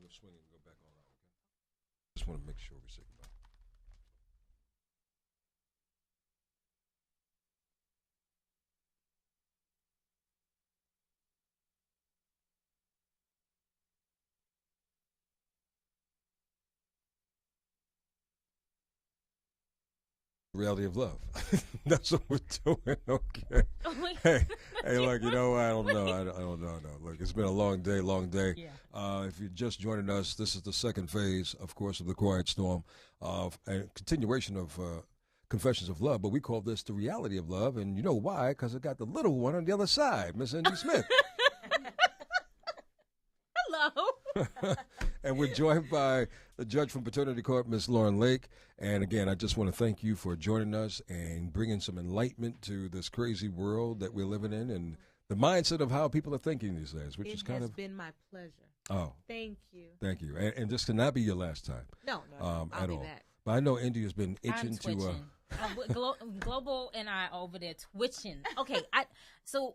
to swing and go back on out, okay? Just want to make sure we say goodbye. Reality of love. That's what we're doing. Okay. Hey, look. You know, I don't know. I don't know. No. Look, it's been a long day. Long day. Yeah. If you're just joining us, this is the second phase, of course, of the Quiet Storm, of a continuation of Confessions of Love. But we call this the reality of love, and you know why? Because it got the little one on the other side, Miss Indy Smith. Hello. And we're joined by the judge from Paternity Court, Miss Lauren Lake. And again, I just want to thank you for joining us and bringing some enlightenment to this crazy world that we're living in and the mindset of how people are thinking these days, which is kind of... It has been my pleasure. Oh. Thank you. Thank you. And this cannot be your last time. No, I'll at be all. back. But I know Indy has been itching I'm to... Global and I over there twitching. Okay, so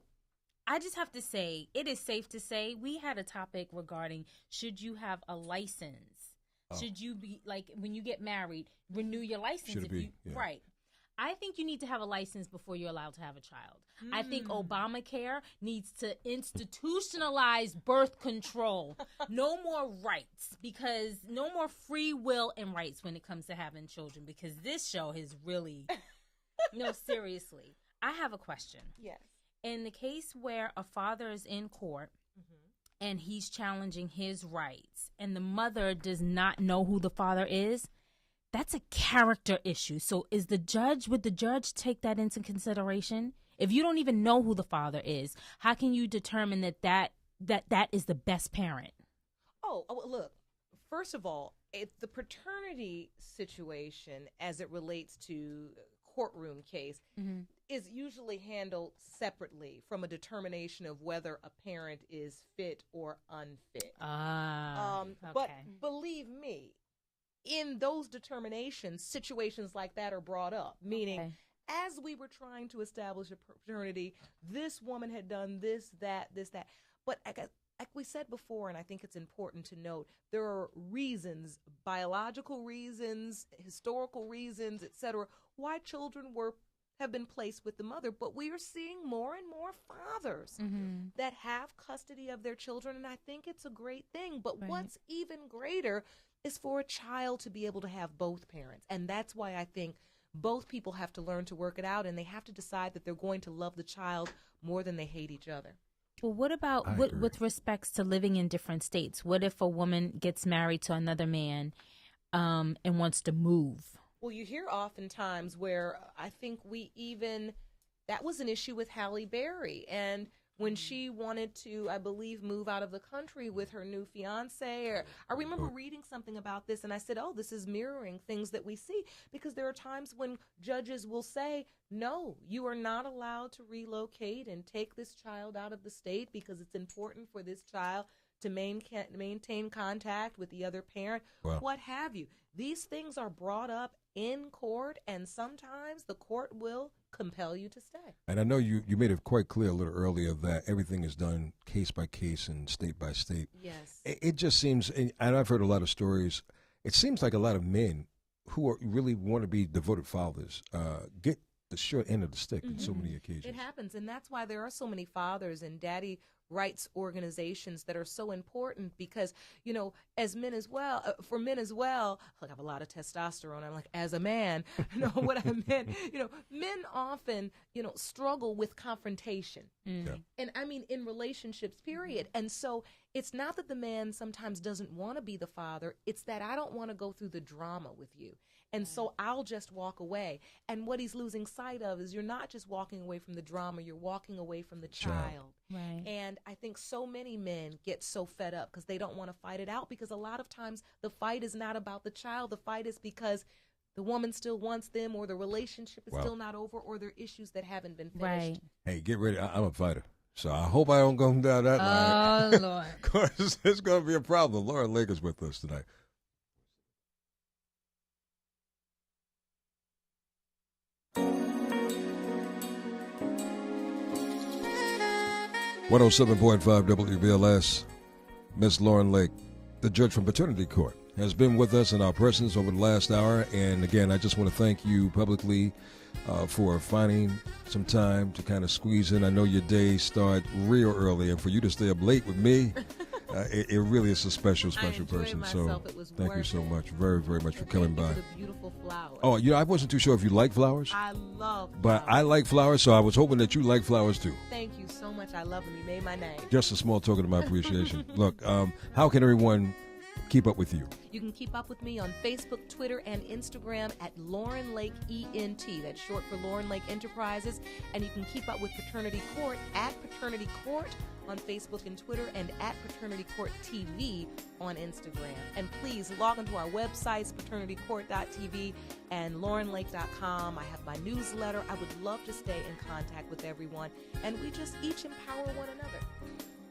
I just have to say, it is safe to say we had a topic regarding should you have a license? Oh. Should you be, like, when you get married, renew your license? Should it be? Yeah. Right. I think you need to have a license before you're allowed to have a child. I think Obamacare needs to institutionalize birth control. No more rights, because no more free will and rights when it comes to having children, because this show has really, no, seriously. I have a question. Yes. In the case where a father is in court and he's challenging his rights and the mother does not know who the father is, that's a character issue. So would the judge take that into consideration? If you don't even know who the father is, how can you determine that is the best parent? Oh, look, first of all, the paternity situation as it relates to courtroom case is usually handled separately from a determination of whether a parent is fit or unfit. Okay. But believe me, in those determinations, situations like that are brought up, meaning as we were trying to establish a paternity, this woman had done this, that. But like we said before, and I think it's important to note, there are reasons, biological reasons, historical reasons, etc., why children have been placed with the mother. But we are seeing more and more fathers that have custody of their children, and I think it's a great thing. But what's even greater is for a child to be able to have both parents. And that's why I think both people have to learn to work it out, and they have to decide that they're going to love the child more than they hate each other. Well, what about with respects to living in different states? What if a woman gets married to another man and wants to move? Well, you hear oftentimes where I think that was an issue with Halle Berry. And when she wanted to, I believe, move out of the country with her new fiance, or I remember reading something about this, and I said, oh, this is mirroring things that we see, because there are times when judges will say, no, you are not allowed to relocate and take this child out of the state because it's important for this child to maintain contact with the other parent, what have you. These things are brought up in court, and sometimes the court will compel you to stay. And I know you made it quite clear a little earlier that everything is done case by case and state by state. Yes. It just seems, and I've heard a lot of stories, it seems like a lot of men who really want to be devoted fathers get the short end of the stick on so many occasions. It happens, and that's why there are so many fathers and daddy rights organizations that are so important, because, you know, as men as well, for men as well, like I have a lot of testosterone. I'm like, as a man, you know what I meant? You know, men often, struggle with confrontation. And I mean, in relationships, period. And so it's not that the man sometimes doesn't want to be the father. It's that I don't want to go through the drama with you. And so I'll just walk away. And what he's losing sight of is you're not just walking away from the drama, you're walking away from the child. Right. And I think so many men get so fed up because they don't want to fight it out, because a lot of times the fight is not about the child. The fight is because the woman still wants them, or the relationship is still not over, or there are issues that haven't been finished. Right. Hey, get ready. I'm a fighter. So I hope I don't go down that line. Oh, Lord. Because it's going to be a problem. Lauren Lake is with us tonight. 107.5 WBLS. Miss Lauren Lake, the judge from paternity court, has been with us in our presence over the last hour. And again, I just want to thank you publicly for finding some time to kind of squeeze in. I know your days start real early, and for you to stay up late with me, it really is a special person. Myself. So thank you so much, very, very much for coming by. The beautiful flowers. Oh, I wasn't too sure if you like flowers. I love But flowers. I like flowers, so I was hoping that you like flowers too. Thank you so much. I love them. You made my name. Just a small token of my appreciation. Look, how can everyone keep up with you? You can keep up with me on Facebook, Twitter, and Instagram at Lauren Lake ENT. That's short for Lauren Lake Enterprises. And you can keep up with Paternity Court at Paternity Court on Facebook and Twitter, and at Paternity Court TV on Instagram. And please log into our websites, paternitycourt.tv and laurenlake.com. I have my newsletter. I would love to stay in contact with everyone, and we just each empower one another.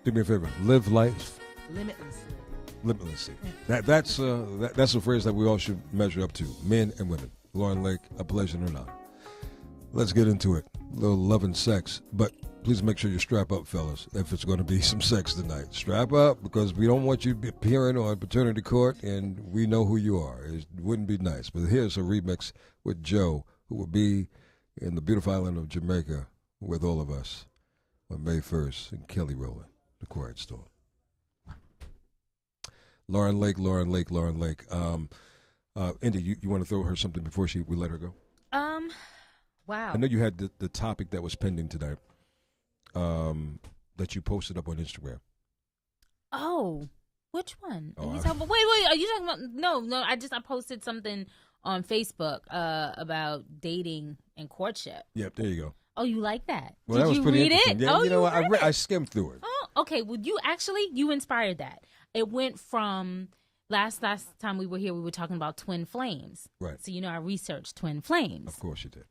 Do me a favor. Live life Limitlessly. limitlessly. That's a phrase that we all should measure up to, men and women. Lauren Lake, a pleasure and an honor. Let's get into it. A little love and sex, but please make sure you strap up, fellas, if it's going to be some sex tonight. Strap up, because we don't want you appearing on paternity court, and we know who you are. It wouldn't be nice. But here's a remix with Joe, who will be in the beautiful island of Jamaica with all of us on May 1st in Kelly Rowland, the Quiet Storm. Lauren Lake. Indy, you want to throw her something before we let her go? Wow. I know you had the topic that was pending tonight. That you posted up on Instagram. Oh, which one? Oh, Are you talking about, wait, are you talking about? No. I posted something on Facebook about dating and courtship. Yep, there you go. Oh, you like that? Well, Did that was you pretty read interesting. it? Yeah, Oh, you know, read it? I skimmed through it. Oh, okay. Well, you inspired that. It went from last time we were here, we were talking about twin flames. Right. So I researched twin flames. Of course you did.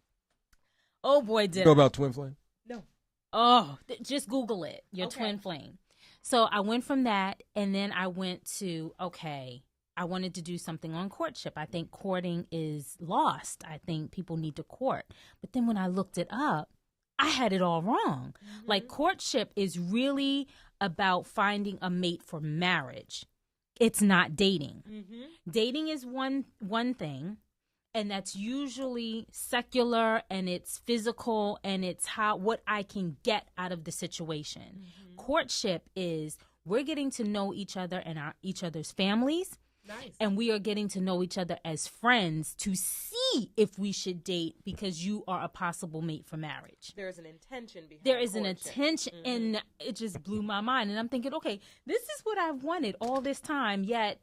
Oh boy, did You know I. about twin flame? No. Oh, just Google it. Your Okay. twin flame. So I went from that, and then I went to, I wanted to do something on courtship. I think courting is lost. I think people need to court. But then when I looked it up, I had it all wrong. Mm-hmm. Like, courtship is really about finding a mate for marriage. It's not dating. Mm-hmm. Dating is one thing. And that's usually secular, and it's physical, and it's what I can get out of the situation. Mm-hmm. Courtship is we're getting to know each other and each other's families. Nice. And we are getting to know each other as friends to see if we should date, because you are a possible mate for marriage. There's an intention behind There is courtship. an intention, Mm-hmm. and it just blew my mind. And I'm thinking, okay, this is what I've wanted all this time, yet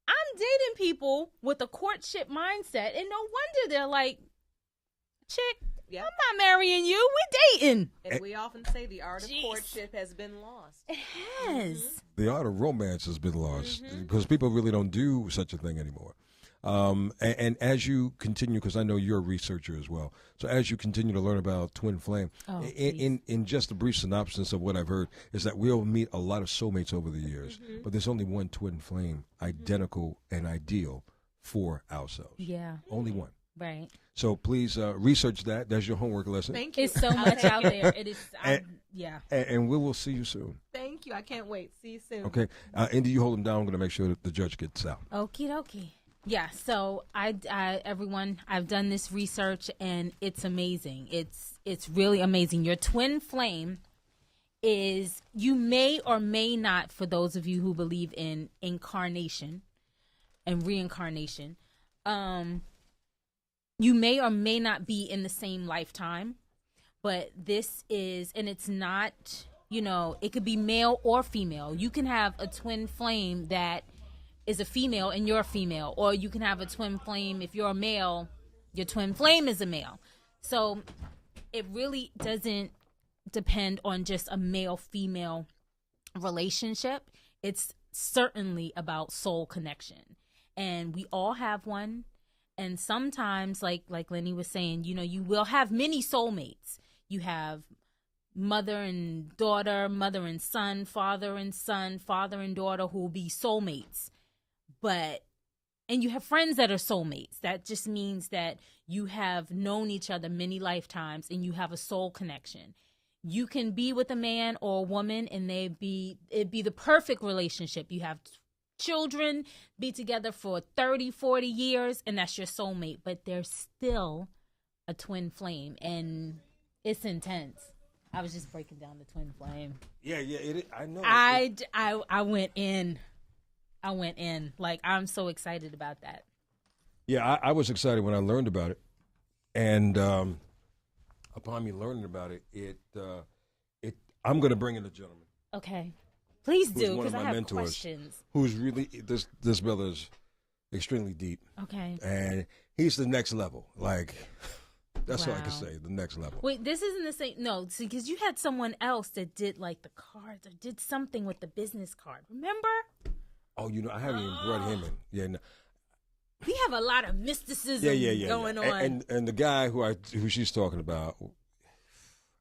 I'm dating people with a courtship mindset, and no wonder they're like, chick, Yep. I'm not marrying you. We're dating. And we often say the art of Jeez. courtship has been lost. It has. The art of romance has been lost because people really don't do such a thing anymore. And as you continue, because I know you're a researcher as well, so as you continue to learn about twin flame, in just a brief synopsis of what I've heard, is that we'll meet a lot of soulmates over the years, but there's only one twin flame, identical and ideal for ourselves. Yeah. Only one. Right. So please research that. That's your homework lesson. Thank you. It's so much out there. It is. Yeah. And we will see you soon. Thank you. I can't wait. See you soon. Okay. Indy, you hold them down. I'm going to make sure that the judge gets out. Okie dokie. Yeah, so everyone, I've done this research, and it's amazing. It's really amazing. Your twin flame is, you may or may not, for those of you who believe in incarnation and reincarnation, you may or may not be in the same lifetime, but this is, and it's not, it could be male or female. You can have a twin flame that is a female and you're a female, or you can have a twin flame, if you're a male, your twin flame is a male. So it really doesn't depend on just a male-female relationship. It's certainly about soul connection, and we all have one. And sometimes, like Lenny was saying, you will have many soulmates. You have mother and daughter, mother and son, father and daughter, who will be soulmates. And you have friends that are soulmates. That just means that you have known each other many lifetimes and you have a soul connection. You can be with a man or a woman and it'd be the perfect relationship. You have children, be together for 30, 40 years, and that's your soulmate. But there's still a twin flame, and it's intense. I was just breaking down the twin flame. Yeah, I know. I went in. Like, I'm so excited about that. Yeah, I was excited when I learned about it, and upon me learning about it, I'm going to bring in a gentleman. Okay, please do, one of because I my have mentors, questions. Who's really this brother is extremely deep. Okay, and he's the next level. Like, that's all I can Wow. say. The next level. Wait, this isn't the same. No, see, because you had someone else that did like the cards or did something with the business card. Remember? Oh, I haven't even brought him in. Yeah, no. We have a lot of mysticism going on. And the guy who she's talking about,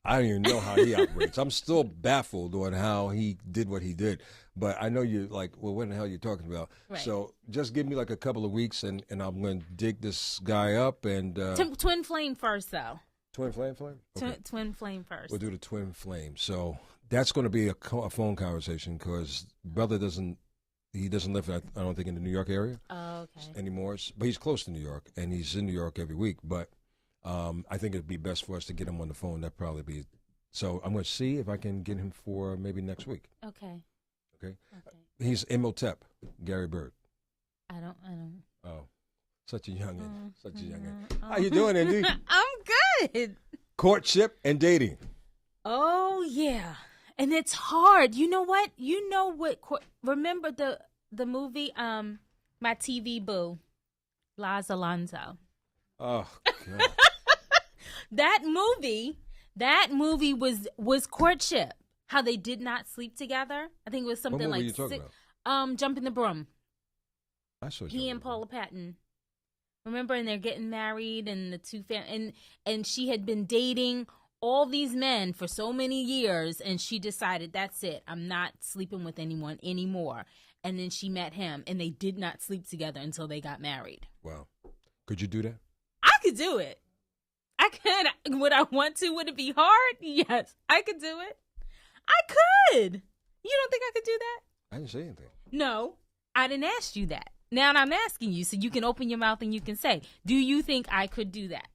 I don't even know how he operates. I'm still baffled on how he did what he did. But I know you're like, well, what the hell are you talking about? Right. So just give me like a couple of weeks, and I'm going to dig this guy up. And Twin flame first, though. Twin flame? Okay. Twin flame first. We'll do the twin flame. So that's going to be a phone conversation because brother doesn't live, I don't think, in the New York area anymore. But he's close to New York, and he's in New York every week. But I think it'd be best for us to get him on the phone. That'd probably be. So I'm going to see if I can get him for maybe next week. Okay. He's Imhotep, Gary Bird. I don't. Oh, such a youngin'. Such a youngin'. How you doing, Indy? I'm good. Courtship and dating. Oh, yeah. And it's hard. You know what? Remember the movie, My TV Boo, Laz Alonso. Oh, God. That movie was courtship. How they did not sleep together. I think it was something what movie like you talking about? Jumping the Broom. I saw He and Paula Patton. Remember, and they're getting married, and the two and she had been dating all these men for so many years, and she decided, that's it. I'm not sleeping with anyone anymore. And then she met him, and they did not sleep together until they got married. Wow. Could you do that? I could do it. I could. Would I want to? Would it be hard? Yes, I could do it. I could. You don't think I could do that? I didn't say anything. No, I didn't ask you that. Now I'm asking you, so you can open your mouth and you can say, do you think I could do that?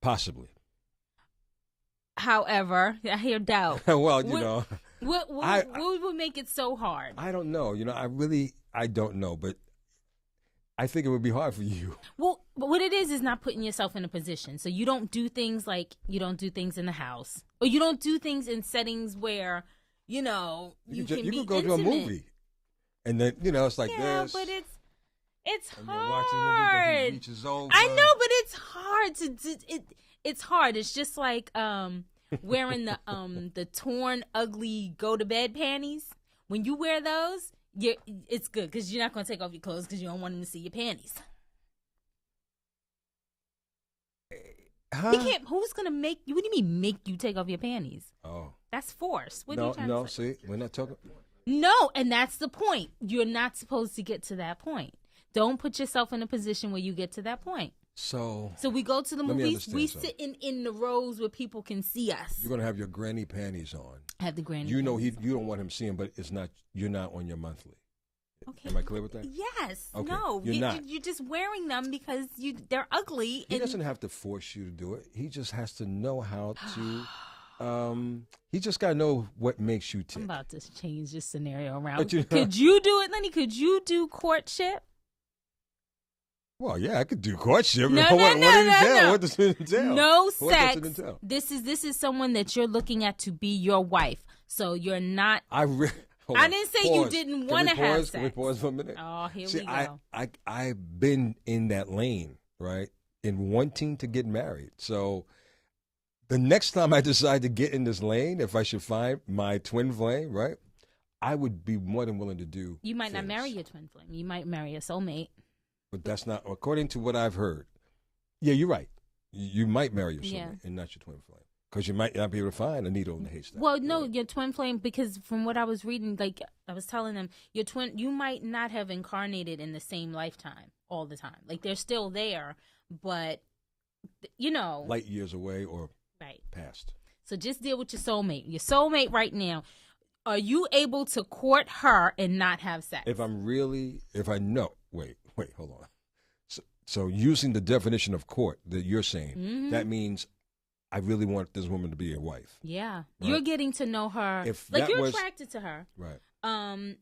Possibly. However, I hear doubt. Well, What would make it so hard? I don't know. I don't know, but I think it would be hard for you. Well, but what it is not putting yourself in a position. So you don't do things like you don't do things in the house, or you don't do things in settings where, you can be go intimate. to a movie, and then it's like yeah, this. but it's and hard. the beach is over. I know, but it's hard to do it. It's hard. It's just like wearing the torn, ugly go to bed panties. When you wear those, it's good because you're not going to take off your clothes because you don't want them to see your panties. Huh? He can't. Who's going to make you? What do you mean make you take off your panties? Oh, that's force. What are you trying to say? See, we're not talking. No, and that's the point. You're not supposed to get to that point. Don't put yourself in a position where you get to that point. So we go to the movies. We something. sit in the rows where people can see us. You're gonna have your granny panties on. Have the granny. You don't want him seeing, but it's not. You're not on your monthly. Okay. Am I clear with that? Yes. Okay. No. You're not. You're just wearing them because they're ugly. He doesn't have to force you to do it. He just has to know how to. He just got to know what makes you tick. I'm about to change this scenario around. But could you do it, Lenny? Could you do courtship? Well, yeah, I could do courtship. No. What does it entail? No What sex. does it entail? This is someone that you're looking at to be your wife. So you're not. I didn't say you didn't want to have sex. Can we pause for a minute? Oh, here we go. I've been in that lane, right? In wanting to get married. So the next time I decide to get in this lane, if I should find my twin flame, right, I would be more than willing to do. You might not things. marry your twin flame. You might marry a soulmate. But that's not, according to what I've heard. Yeah, you're right. You might marry your soulmate and not your twin flame. Because you might not be able to find a needle in the haystack. Well, no, your twin flame, because from what I was reading, like I was telling them, you might not have incarnated in the same lifetime all the time. Like they're still there, but, light years away or right past. So just deal with your soulmate. Your soulmate right now. Are you able to court her and not have sex? If I know, wait, hold on. So using the definition of court that you're saying, that means I really want this woman to be a wife. Yeah. Right? Right? You're getting to know her. If like you're was, attracted to her. Right.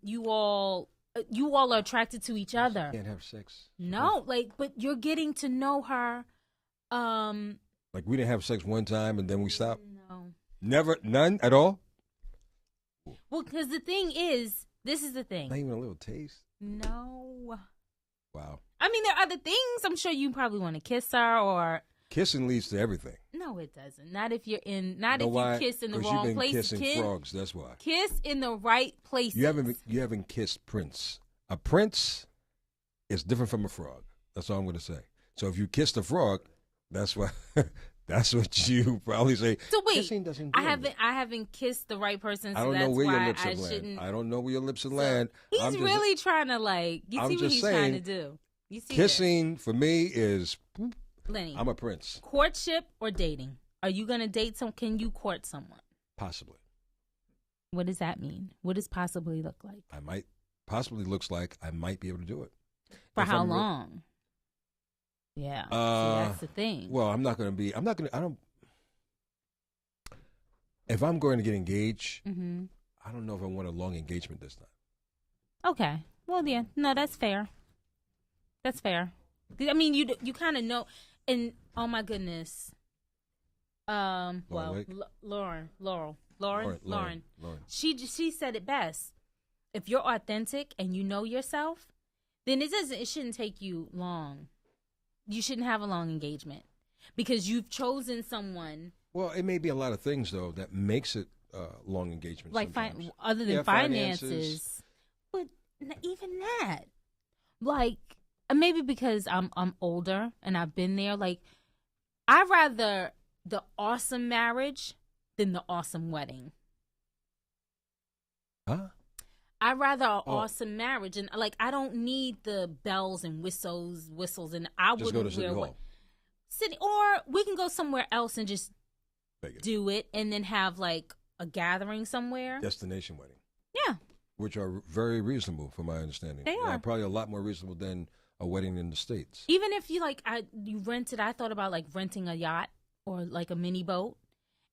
You all are attracted to each other. You can't have sex. No, but you're getting to know her. Like we didn't have sex one time and then we stopped? No. Never? None at all? Well, because the thing is, this is the thing. Not even a little taste? No. Wow. I mean, there are other things. I'm sure you probably want to kiss her or... Kissing leads to everything. No, it doesn't. Not if you're in... Not you if you kiss in the wrong you've been places. Kissing frogs, that's why. Kiss in the right places. You haven't kissed Prince. A prince is different from a frog. That's all I'm going to say. So if you kissed a frog, that's what you probably say. So wait, kissing doesn't I haven't kissed the right person. So I don't that's know where why your lips I have shouldn't. land. I don't know where your lips have land. He's really trying to you see what he's trying to do. You see kissing for me is Lenny. I'm a prince. Courtship or dating? Are you gonna date Can you court someone? Possibly. What does that mean? What does possibly look like? Possibly looks like I might be able to do it. For how long? Yeah. See, that's the thing. Well, if I'm going to get engaged, I don't know if I want a long engagement this time. Okay. Well, yeah. No, that's fair. That's fair. I mean, you kind of know, and oh my goodness. Lauren. She said it best. If you're authentic and you know yourself, then it shouldn't take you long. You shouldn't have a long engagement because you've chosen someone. Well, it may be a lot of things though that makes it long engagement. Like other than finances, but even that, like maybe because I'm older and I've been there. Like I'd rather the awesome marriage than the awesome wedding. Huh? I'd rather an awesome marriage, and I don't need the bells and whistles, and I just go to City Hall. Or we can go somewhere else and just do it, and then have a gathering somewhere. Destination wedding. Yeah. Which are very reasonable, from my understanding. They are probably a lot more reasonable than a wedding in the States. Even if you you rented, I thought about renting a yacht or a mini boat,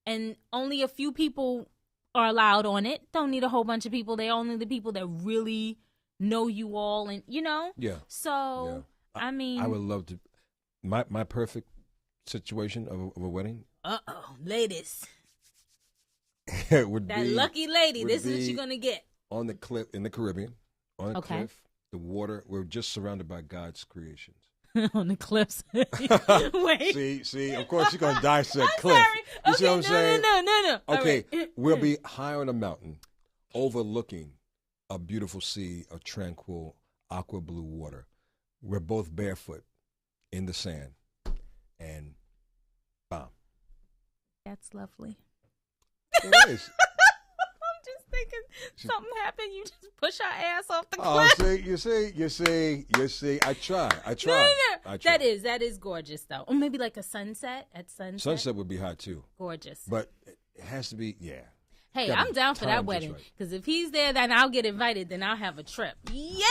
and only a few people are allowed on it. Don't need a whole bunch of people. They're only the people that really know you all, and Yeah. So yeah. I mean, I would love to. My perfect situation of a wedding. Ladies. would that be, lucky lady. This is what you're gonna get on the cliff in the Caribbean. On a cliff, the water. We're just surrounded by God's creations. On the cliffs. Wait. See. Of course, you're gonna dissect cliff. Sorry. You see what I'm saying? No. Okay, right. We'll be high on a mountain, overlooking a beautiful sea of tranquil aqua blue water. We're both barefoot in the sand, and bam. That's lovely. It is. I'm just thinking something happened. You just push our ass off the cliff. Oh, you see. I try. No. That is gorgeous, though. Or maybe a sunset at sunset. Sunset would be hot, too. Gorgeous. But it has to be, yeah. Hey, I'm down for that wedding. Because if he's there, then I'll get invited. Then I'll have a trip. Yay!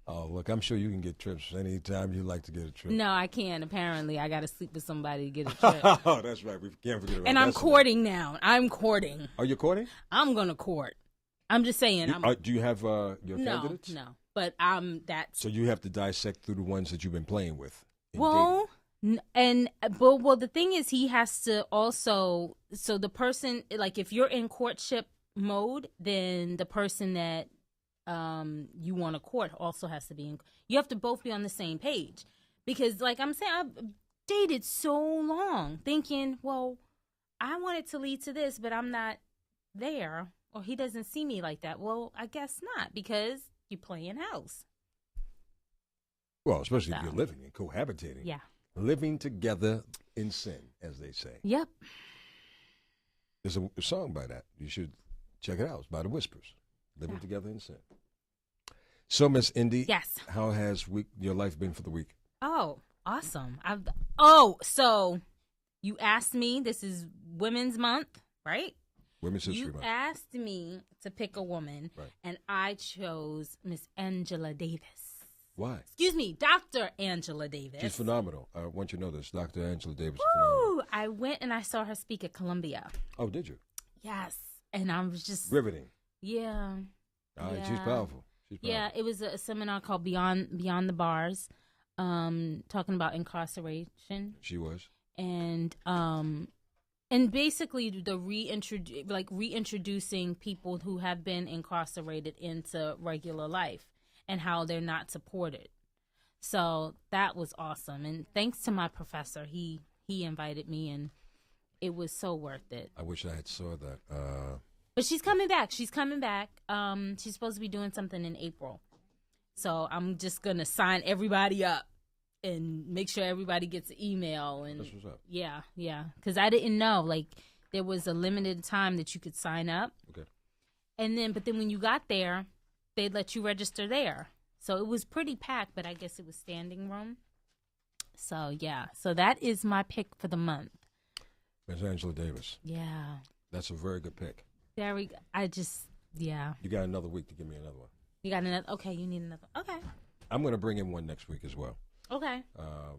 Oh, look, I'm sure you can get trips anytime you like to get a trip. No, I can't. Apparently, I got to sleep with somebody to get a trip. Oh, that's right. We can't forget about that. And I'm courting now. I'm courting. Are you courting? I'm going to court. I'm just saying. Do you have your candidates? No. But that's... So you have to dissect through the ones that you've been playing with. Well, the thing is, he has to also... So the person, if you're in courtship mode, then the person that you want to court also has to be in... You have to both be on the same page. Because, I'm saying, I've dated so long thinking, well, I want it to lead to this, but I'm not there. Or he doesn't see me like that. Well, I guess not, because you're playing house. Well, especially if you're living and cohabitating. Yeah. Living together in sin, as they say. Yep. There's a song by that. You should check it out. It's by the Whispers. Living together in sin. So, Miss Indy. Yes. How has your life been for the week? Oh, awesome. So you asked me, this is Women's Month, right? Women's History Month. You asked me to pick a woman, Right. and I chose Miss Angela Davis. Why? Excuse me, Dr. Angela Davis. She's phenomenal. I want you to know this. Dr. Angela Davis is phenomenal. Woo! I went and I saw her speak at Columbia. Oh, did you? Yes. And I was just... Riveting. Yeah. All right, Yeah. she's powerful. Yeah, it was a seminar called Beyond the Bars, talking about incarceration. She was. And basically the reintroducing people who have been incarcerated into regular life and how they're not supported. So that was awesome. And thanks to my professor, he invited me, and it was so worth it. I wish I had saw that. But she's coming back. She's supposed to be doing something in April. So I'm just going to sign everybody up and make sure everybody gets an email. And That's what's up. Yeah. Because I didn't know. Like, there was a limited time that you could sign up. Okay. But then when you got there, they'd let you register there. So it was pretty packed, but I guess it was standing room. So, yeah. So that is my pick for the month. Miss Angela Davis. Yeah. That's a very good pick. Yeah. You got another week to give me another one. You got another? Okay, you need another. Okay. I'm going to bring in one next week as well. Okay. I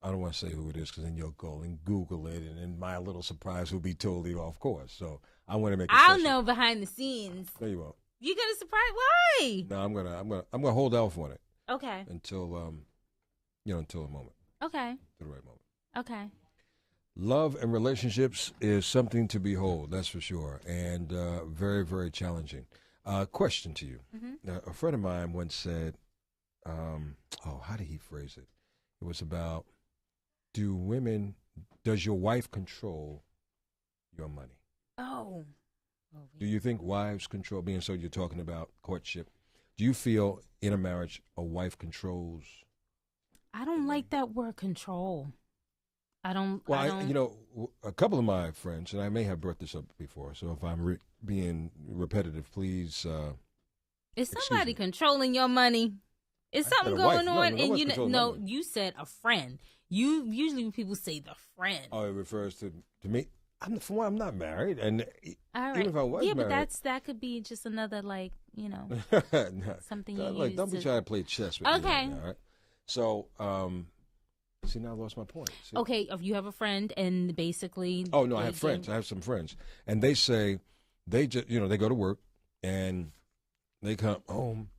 don't want to say who it is because then you'll go and Google it, and then my little surprise will be totally off course. So I want to make. I'll know behind the scenes. No, you won't. You gonna surprise? Why? No, I'm gonna hold off on it. Okay. Until until a moment. Okay. To the right moment. Okay. Love and relationships is something to behold, that's for sure, and very, very challenging. Question to you. Mm-hmm. Now, a friend of mine once said, how did he phrase it? It was about, does your wife control your money? Oh. Do you think wives control, being so you're talking about courtship, do you feel in a marriage a wife controls? I don't like that word control. I don't. A couple of my friends, and I may have brought this up before, so if I'm being repetitive, please. Is somebody controlling your money? Is something going on? And you said a friend. Usually when people say the friend. Oh, it refers to me. For one, I'm not married, and all right. Even if I was married, but that could be just another something you use. Don't be trying to play chess with me. Okay. All right. So, see, now I lost my point. See? Okay, if you have a friend and basically... Oh, no, I have friends. I have some friends. And they say, they just, they go to work and they come home.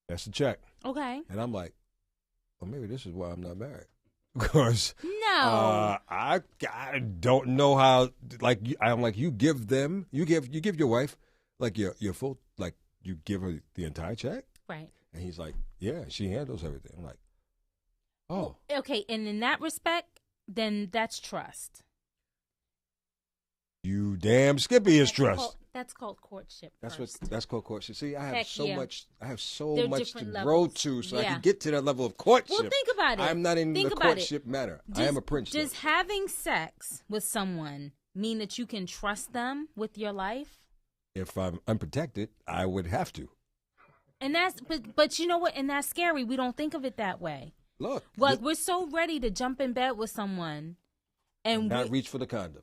That's the check. Okay. And I'm like, well, maybe this is why I'm not married. Because I don't know how, I'm like, you give your wife, like, your full, like, you give her the entire check? Right. And he's like, yeah, she handles everything. I'm like, oh. Okay, and in that respect, then that's trust. You damn Skippy is trust. That's called courtship. That's called courtship. See, I have so much to levels. grow to, so I can get to that level of courtship. Well, think about it. I'm not in the courtship matter. I am a prince. Does having sex with someone mean that you can trust them with your life? If I'm unprotected, I would have to. And but you know what? And that's scary. We don't think of it that way. Look, we're so ready to jump in bed with someone, and not reach for the condom,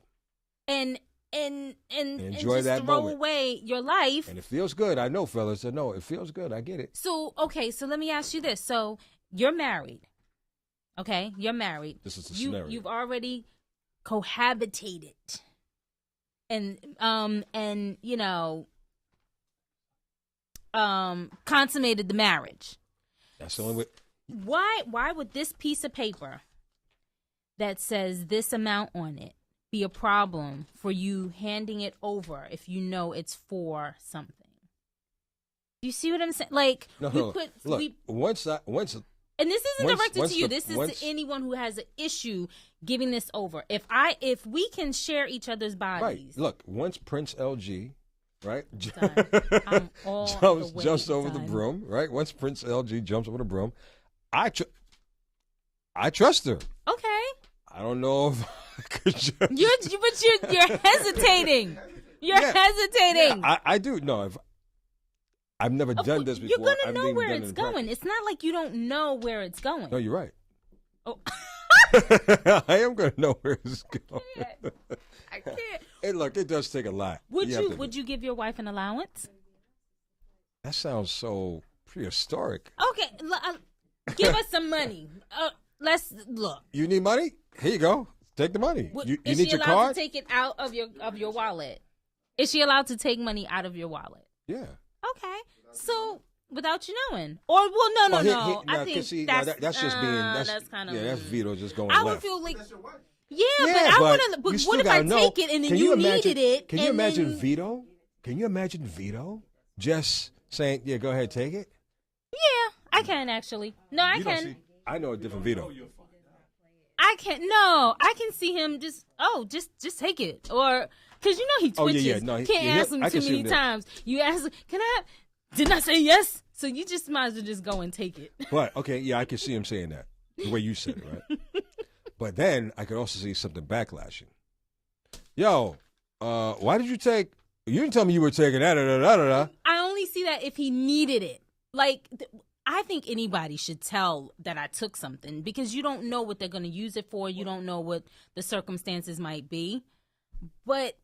and enjoy just that throw moment. away your life. And it feels good. I know, fellas. I know it feels good. I get it. So so let me ask you this: so you're married, okay? You're married. This is the scenario. You've already cohabitated, and consummated the marriage. That's the only way. Why would this piece of paper that says this amount on it be a problem for you handing it over if you know it's for something? Do you see what I'm saying? Like, look, once and this isn't directed to you. This is to anyone who has an issue giving this over. If we can share each other's bodies. Right. Look, once Prince LG, right, I'm all jumps over the broom, right? Once Prince LG jumps over the broom, I trust her. Okay. I don't know if I could just... You're hesitating. You're hesitating. Yeah, I do. No, I've never done this before. You're going to know where it's going. It's not like you don't know where it's going. No, you're right. Oh. I am going to know where it's going. I can't. look, it does take a lot. Would you give your wife an allowance? That sounds so prehistoric. Okay, give us some money. Let's look. You need money? Here you go. Take the money. You is need she your allowed card? to take it out of your wallet? Is she allowed to take money out of your wallet? Yeah. Okay. So without you knowing, or no. I think that's just being that's kind of that's Vito just going. I would left. feel like but I want to. But what if I take it and then you needed it? Can you imagine Vito? Can you imagine Vito just saying, "Yeah, go ahead, take it"? Yeah, I can actually. No, I can. I know a different Vito. I can't. No, I can see him just take it, or because he twitches. No, can't ask him too many times. You ask, can I? Didn't I say yes? So you just might as well just go and take it. But okay, yeah, I can see him saying that the way you said it, right? But then I could also see something backlashing. Yo, why did you take? You didn't tell me you were taking that. I only see that if he needed it. Like, I think anybody should tell that I took something because you don't know what they're going to use it for. You don't know what the circumstances might be. But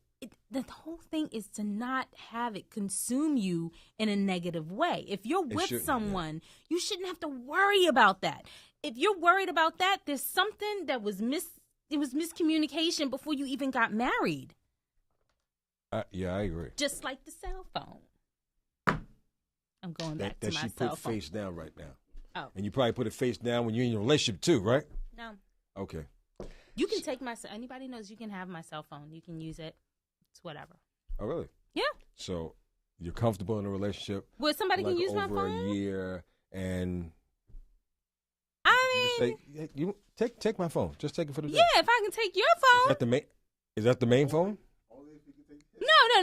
the whole thing is to not have it consume you in a negative way. If you're with someone, you shouldn't have to worry about that. If you're worried about that, there's something that was it was miscommunication before you even got married. Yeah, I agree. Just like the cell phone. I'm going back to my cell phone. That she put face down right now. Oh. And you probably put it face down when you're in your relationship too, right? No. Okay. You can take anybody knows you can have my cell phone. You can use it. It's whatever. Oh, really? Yeah. So you're comfortable in a relationship? Well, somebody can use my phone? Over a year, and I mean... You take my phone. Just take it for the day. Yeah, if I can take your phone. Is that the main phone?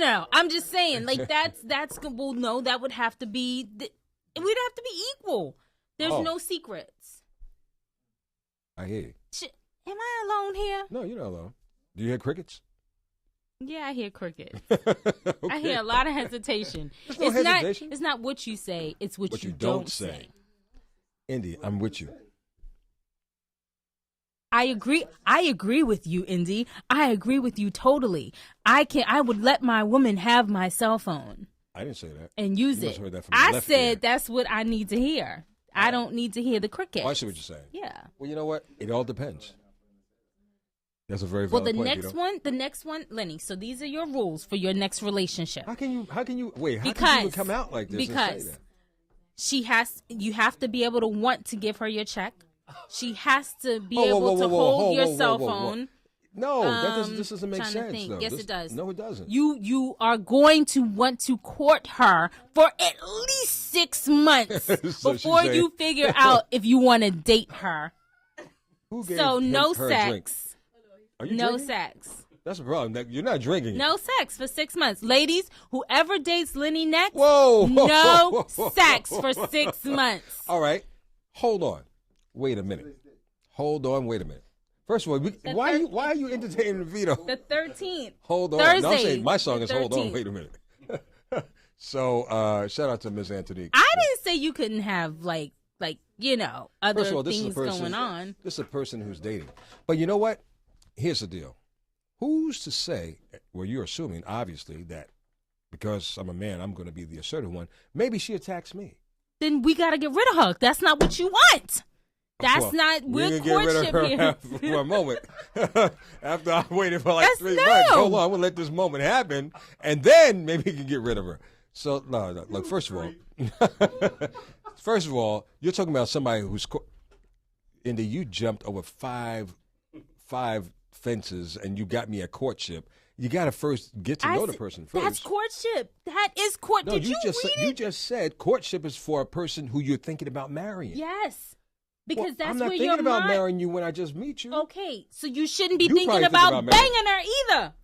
No. I'm just saying, like, that's well, no, that would have to be, we'd have to be equal. There's no secrets. I hear you. Am I alone here? No, you're not alone. Do you hear crickets? Yeah, I hear crickets. Okay. I hear a lot of hesitation. There's no hesitation. It's not what you say, it's what you don't say. Indy, I'm with you. I agree with you, Indy. I agree with you totally. I would let my woman have my cell phone. I didn't say that. And use it. I said that's what I need to hear. I don't need to hear the crickets. Oh, I see what you're saying. Yeah. Well, you know what? It all depends. That's a very valid point. The next one, Lenny. So these are your rules for your next relationship. How can you can you even come out like this and say that? You have to be able to want to give her your check. She has to be able to hold your cell phone. No, this doesn't make sense. Though. Yes, it does. No, it doesn't. You are going to want to court her for at least 6 months before you figure out if you want to date her. So no sex. No sex. That's a problem. You're not drinking. No sex for 6 months. Ladies, whoever dates Lenny next, no sex for 6 months. All right. Hold on. Wait a minute. First of all, why are you entertaining the veto? The 13th. Hold on. Thursday, no, I'm saying my song is 13th. Hold On. Wait a minute. So, shout out to Miss Antonique. I didn't say you couldn't have other things going on. This is a person who's dating. But you know what? Here's the deal. Who's to say, well, you're assuming, obviously, that because I'm a man, I'm going to be the assertive one. Maybe she attacks me. Then we got to get rid of her. That's not what you want. We're courtship here. For a moment. After I waited for 3 months. Hold on, I'm going to let this moment happen, and then maybe you can get rid of her. So, no, look, first of all, you're talking about somebody who's, Indy, you jumped over five fences, and you got me a courtship. You got to first get to know the person first. That's courtship. That is court. No, you just said courtship is for a person who you're thinking about marrying. Yes. Because that's I'm not where thinking your about mind... marrying you when I just meet you. Okay, so you shouldn't be thinking about banging her either.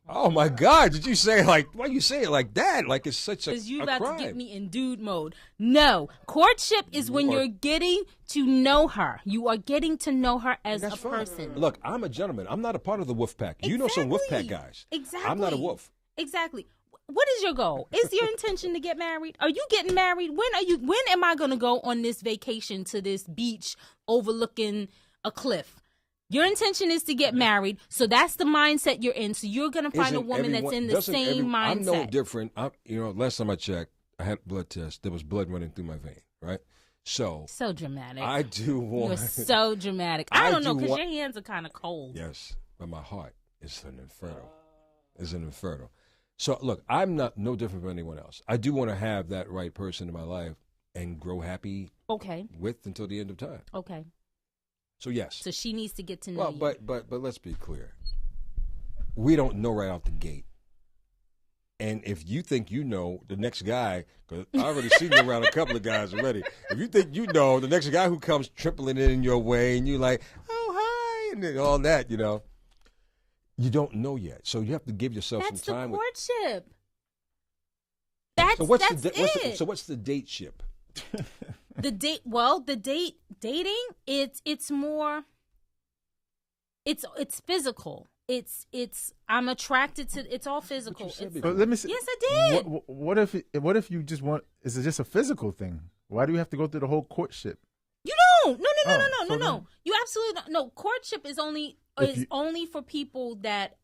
Oh my God! Did you say why you say it like that? Like it's such a Because you about to get me in dude mode. No, courtship is when you're getting to know her. You are getting to know her as a person. Look, I'm a gentleman. I'm not a part of the wolf pack. You know some wolf pack guys. Exactly. I'm not a wolf. Exactly. What is your goal? Is your intention to get married? Are you getting married? When am I going to go on this vacation to this beach overlooking a cliff? Your intention is to get married, so that's the mindset you're in. So you're going to find a woman that's in the same mindset. I'm no different. Last time I checked, I had a blood test. There was blood running through my vein, right? So dramatic. I do want. You're so dramatic. I don't know, because your hands are kind of cold. Yes, but my heart is an inferno. It's an inferno. So look, I'm no different from anyone else. I do want to have that right person in my life and grow happy. Okay. With until the end of time. Okay. So yes. So she needs to get to know you. But let's be clear. We don't know right off the gate. And if you think you know the next guy, because I already seen you around a couple of guys already. If you think you know the next guy who comes tripling in your way, and you're like, oh hi, and then all that, you don't know yet. So you have to give yourself some time. That's the courtship. That's it. So what's the date ship? Dating, it's more, it's physical. I'm attracted to, it's all physical. But let me see. Yes, I did. What if you just want, is it just a physical thing? Why do you have to go through the whole courtship? You don't. No. You absolutely don't. No, courtship is only for people that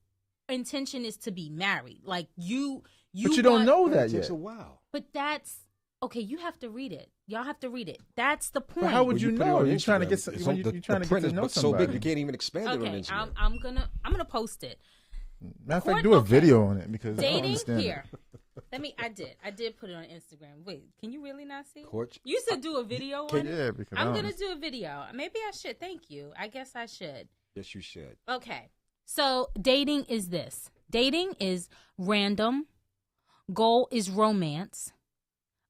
intention is to be married. Like you But you don't know that yet. It takes a while. But that's, okay, you have to read it. Y'all have to read it. That's the point. But how would you know? You're trying to get you're trying to get to know somebody. So big you can't even expand it on Instagram. I'm gonna post it. Matter of fact, do a video on it because dating I don't understand here. I did put it on Instagram. Wait, can you really not see? Courtship? You said do a video on it? Yeah, because I'm gonna do a video. Maybe I should. Thank you. I guess I should. Yes, you should. Okay. So dating is this. Dating is random. Goal is romance.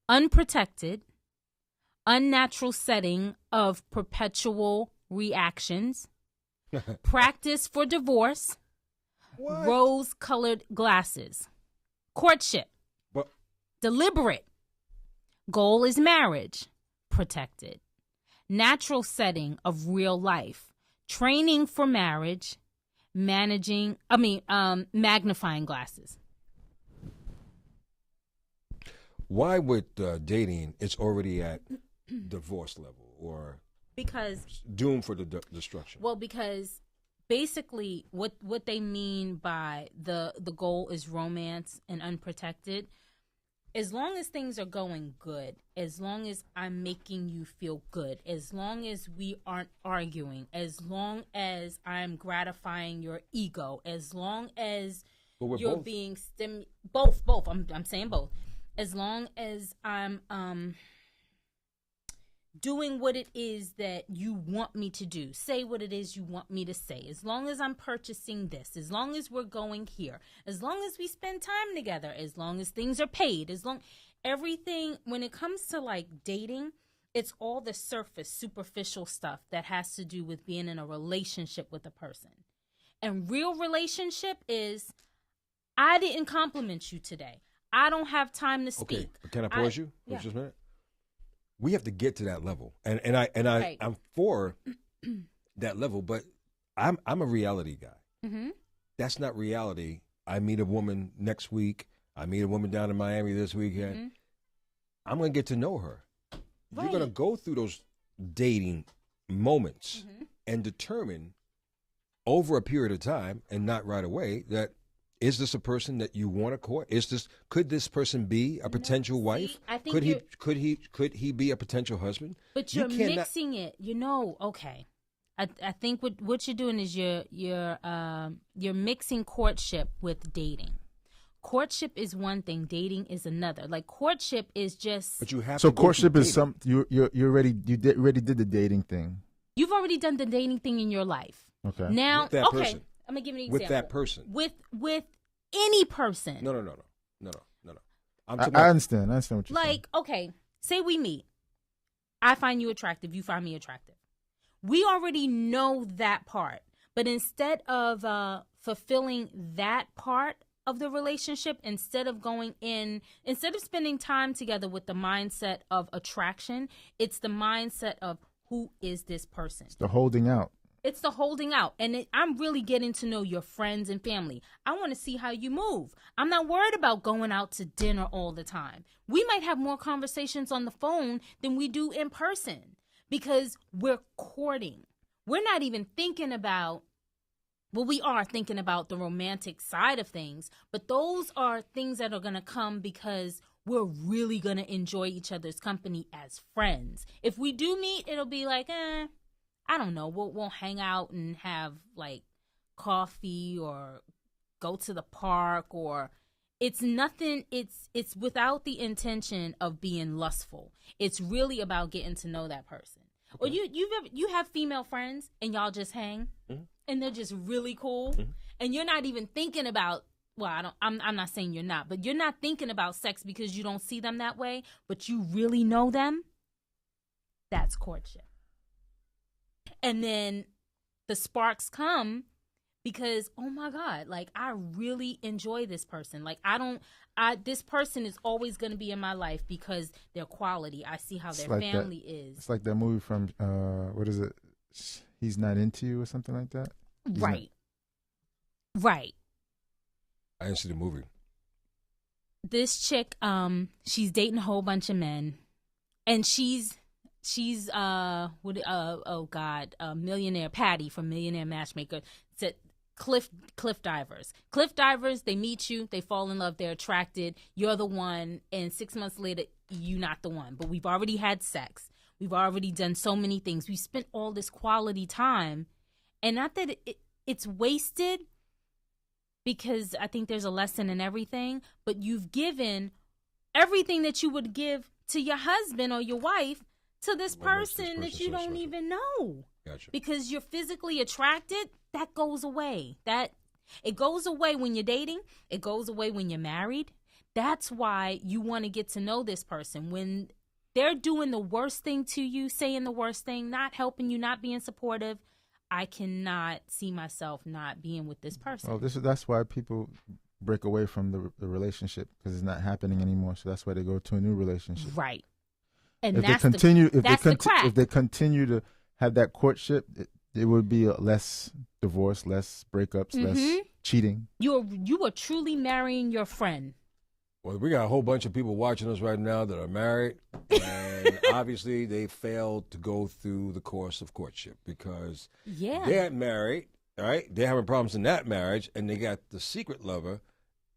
Unprotected. Unnatural setting of perpetual reactions. Practice for divorce. What? Rose-colored glasses. Courtship. What? Deliberate. Goal is marriage. Protected. Natural setting of real life. Training for marriage. Magnifying glasses. Why with dating, it's already at divorce level or because doomed for the destruction? Well, because basically what they mean by the goal is romance and unprotected. As long as things are going good, as long as I'm making you feel good, as long as we aren't arguing, as long as I'm gratifying your ego, as long as you're both. being both. I'm saying both. As long as I'm doing what it is that you want me to do, say what it is you want me to say, as long as I'm purchasing this, as long as we're going here, as long as we spend time together, as long as things are paid, everything, when it comes to like dating, it's all the surface, superficial stuff that has to do with being in a relationship with a person. And real relationship is, I didn't compliment you today. I don't have time to speak. Okay, but can I pause you for just a minute? We have to get to that level, and Right. I'm for that level, but I'm a reality guy. Mm-hmm. That's not reality. I meet a woman next week. I meet a woman down in Miami this weekend. Mm-hmm. I'm gonna get to know her. Right. You're gonna go through those dating moments Mm-hmm. and determine over a period of time, and not right away, that is this a person that you want to court? Could this person be a potential wife? I think could he be a potential husband? But you're mixing it. Okay. I think what you're doing is you're mixing courtship with dating. Courtship is one thing, dating is another. Like courtship is just. But you have so to courtship is you already did the dating thing. You've already done the dating thing in your life. Okay. Now, with that person. I'm gonna give you an example. With that person. With any person. No. I understand. I understand what you're saying. Like, okay, say we meet. I find you attractive. You find me attractive. We already know that part. But instead of fulfilling that part of the relationship, instead of spending time together with the mindset of attraction, it's the mindset of who is this person? It's the holding out. It's the holding out. And I'm really getting to know your friends and family. I want to see how you move. I'm not worried about going out to dinner all the time. We might have more conversations on the phone than we do in person because we're courting. we're not even thinking about, well, we are thinking about the romantic side of things, but those are things that are going to come because we're really going to enjoy each other's company as friends. If we do meet, it'll be like, I don't know. We'll hang out and have like coffee or go to the park, or it's nothing. It's without the intention of being lustful. It's really about getting to know that person. Okay. Or you have female friends and y'all just hang. Mm-hmm. And they're just really cool, and you're not even thinking about. Well, I'm not saying you're not, but you're not thinking about sex because you don't see them that way. But you really know them. That's courtship. And then the sparks come because, oh my God, like I really enjoy this person. Like this person is always going to be in my life because their quality. I see how their family is. It's like that movie from what is it? He's Not Into You or something like that? Right. Right. I didn't see the movie. This chick, she's dating a whole bunch of men, and she's millionaire Patty from Millionaire Matchmaker. Said cliff divers. Cliff divers, they meet you, they fall in love, they're attracted, you're the one, and 6 months later, you're not the one. But we've already had sex. We've already done so many things. We spent all this quality time. And not that it's wasted, because I think there's a lesson in everything, but you've given everything that you would give to your husband or your wife to this person that you don't even know. Gotcha. Because you're physically attracted, that goes away. It goes away when you're dating. It goes away when you're married. That's why you want to get to know this person. When they're doing the worst thing to you, saying the worst thing, not helping you, not being supportive, I cannot see myself not being with this person. Well, that's why people break away from the relationship, because it's not happening anymore. So that's why they go to a new relationship. Right. And if that's the crack. If they continue to have that courtship, it would be less divorce, less breakups, less cheating. You are truly marrying your friend. Well, we got a whole bunch of people watching us right now that are married, and obviously they failed to go through the course of courtship because they're married, all right? They're having problems in that marriage, and they got the secret lover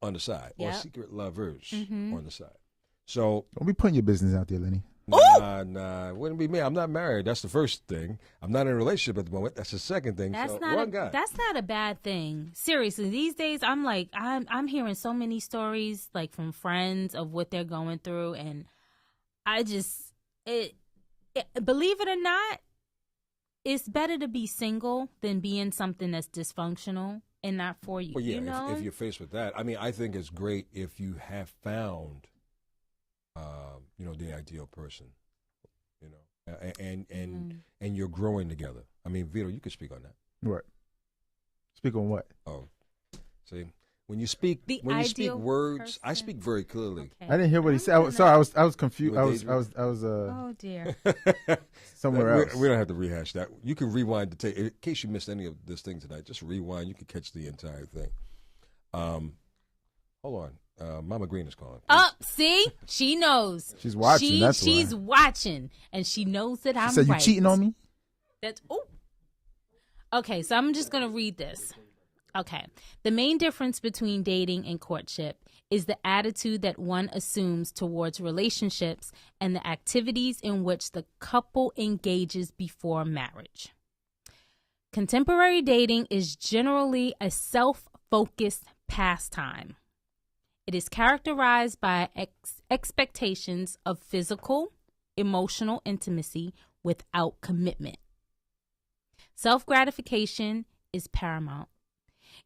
on the side, or secret lovers on the side. So don't be putting your business out there, Lenny. Nah, it wouldn't be me. I'm not married. That's the first thing. I'm not in a relationship at the moment. That's the second thing. That's not a bad thing. Seriously, these days I'm hearing so many stories like from friends of what they're going through, and I just believe it or not, it's better to be single than be in something that's dysfunctional and not for you. Well, yeah, you know? if you're faced with that, I mean, I think it's great if you have found the ideal person, and you're growing together. I mean, Vito, you could speak on that. Right. Speak on what? Oh, see, when you speak words, person. I speak very clearly. Okay. I didn't hear what he said. I was confused. I was oh dear. somewhere else. We don't have to rehash that. You can rewind the tape in case you missed any of this thing tonight. Just rewind. You can catch the entire thing. Hold on. Mama Green is calling. See? She knows. She's watching. She's watching, and she knows that I'm right. You cheating on me? Okay, so I'm just going to read this. Okay. The main difference between dating and courtship is the attitude that one assumes towards relationships and the activities in which the couple engages before marriage. Contemporary dating is generally a self-focused pastime. It is characterized by expectations of physical, emotional intimacy without commitment. Self-gratification is paramount.